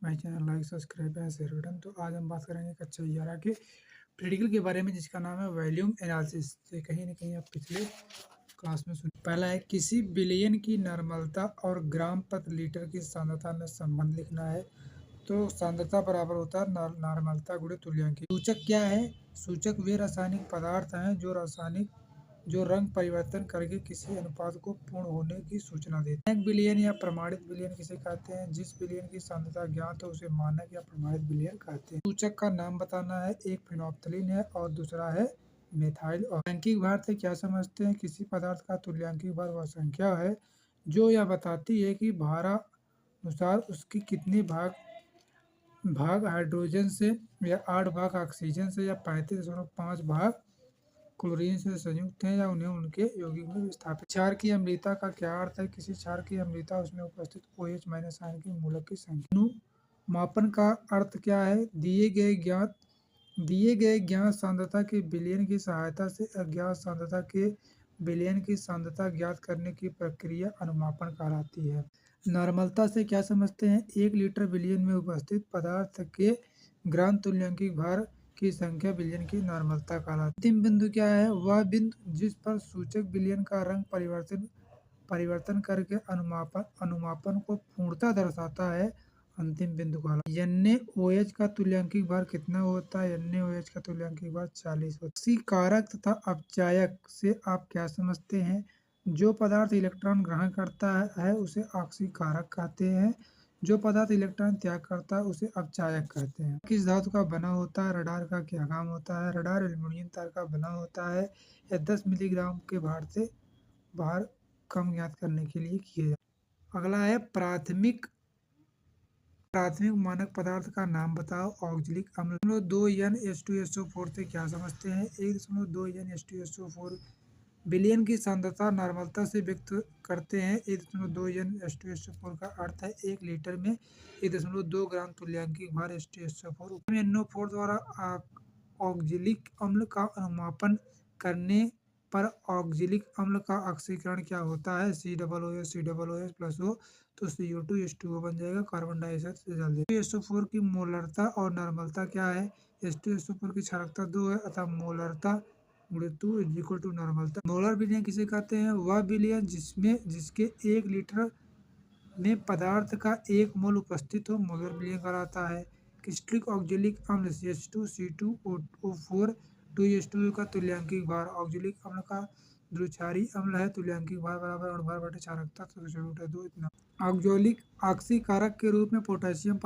My channel like subscribe and share button. तो आज हम बात करेंगे कक्षा 11 के प्रैक्टिकल के बारे में, जिसका नाम है वॉल्यूम एनालिसिस। तो कहीं ना कहीं आप पिछले क्लास में सुन। पहला है किसी विलयन की नॉर्मलता और ग्राम प्रति लीटर की सांद्रता में संबंध लिखना है। तो सांद्रता बराबर होता है नॉर्मलता गुणे तुल्यांक। सूचक क्या है? सूचक वे रासायनिक पदार्थ हैं जो रंग परिवर्तन करके किसी अनुपात को पूर्ण होने की सूचना देते हैं। मानक विलयन या प्रमाणित विलयन किसे कहते हैं? जिस विलयन की सांद्रता ज्ञात हो उसे मानक या प्रमाणित विलयन कहते हैं। सूचक का नाम बताना है। एक फिनोप्थलीन है और दूसरा है मेथाइल। और तुल्यांकिक भार से क्या समझते हैं? किसी पदार्थ का तुल्यांकिक भार वह संख्या है जो यह बताती है कि भारानुसार उसकी कितने भाग हाइड्रोजन से या 8 भाग ऑक्सीजन से या 35.5 भाग क्लोरीन से संयुक्त हैं या उन्हें उनके यौगिक में विस्थापित। क्षार की अम्लता का क्या अर्थ है? किसी क्षार की अम्लता उसमें उपस्थित OH माइनस आयन के मूलक की संख्या। मापन का अर्थ क्या है? दिए गए ज्ञात सांद्रता के विलयन की सहायता से अज्ञात सांद्रता के विलयन की सांद्रता ज्ञात करने की प्रक्रिया अनुमापन कहलाती है। नॉर्मलता से क्या समझते हैं? 1 लीटर विलयन में उपस्थित पदार्थ के ग्राम तुल्यांकिक भार की संख्या विलयन की नॉर्मलता कहलाती है। अंतिम बिंदु क्या है? वह बिंदु जिस पर सूचक विलयन का रंग परिवर्तन करके अनुमापन को पूर्णतः दर्शाता है, अंतिम बिंदु कहलाता है। NaOH का तुल्यांकिक भार कितना होता है? NaOH का तुल्यांकिक भार 40 होता है। ऑक्सीकारक तथा अपचायक से आप क्या समझते हैं? जो पदार्थ इलेक्ट्रॉन ग्रहण करता है उसे ऑक्सीकारक कहते हैं। जो पदार्थ इलेक्ट्रॉन त्याग करता है उसे अपचायक कहते हैं। किस धातु का बना होता है? रडार का क्या काम होता है? रडार एल्यूमिनियम तार का बना होता है। यह 10 मिलीग्राम के भार कम ज्ञात करने के लिए किए जाते। अगला है प्राथमिक मानक पदार्थ का नाम बताओ। ऑक्जेलिक अम्ल। 1.2 N H2SO4 से क्या समझते हैं? 1.2 N H2SO4 विलयन की सांद्रता नॉर्मलता से व्यक्त करते हैं। 1.2 N H2SO4 का अर्थ है 1 लीटर में 1.2 ग्राम तुल्यांकिक भार H2SO4। NO4 द्वारा ऑक्जेलिक अम्ल का अनुमापन करने पर ऑक्जेलिक अम्ल का ऑक्सीकरण क्या होता है? COOH प्लस O, तो CO2 H2O बन जाएगा, कार्बन डाइऑक्साइड से जल जाएगा। H2SO4 की मोलरता और नॉर्मलता क्या है? H2SO4 की क्षारकता 2 है अतः मोलरता × 2 = नॉर्मलता। मोलर विलयन किसे कहते हैं? वह विलयन जिसके 1 लीटर में पदार्थ का 1 मोल उपस्थित हो मोलर विलयन कहलाता है। क्रिस्टलिक ऑक्जेलिक अम्ल CH2C2O4 2H2O का तुल्यांकिक भार। ऑक्जेलिक अम्ल का द्विचारी अम्ल है। तुल्यांकिक भार बराबर अणुभार बटे क्षारकता, तो 2 इतना। ऑक्जेलिक ऑक्सीकारक के रूप में पोटेशियम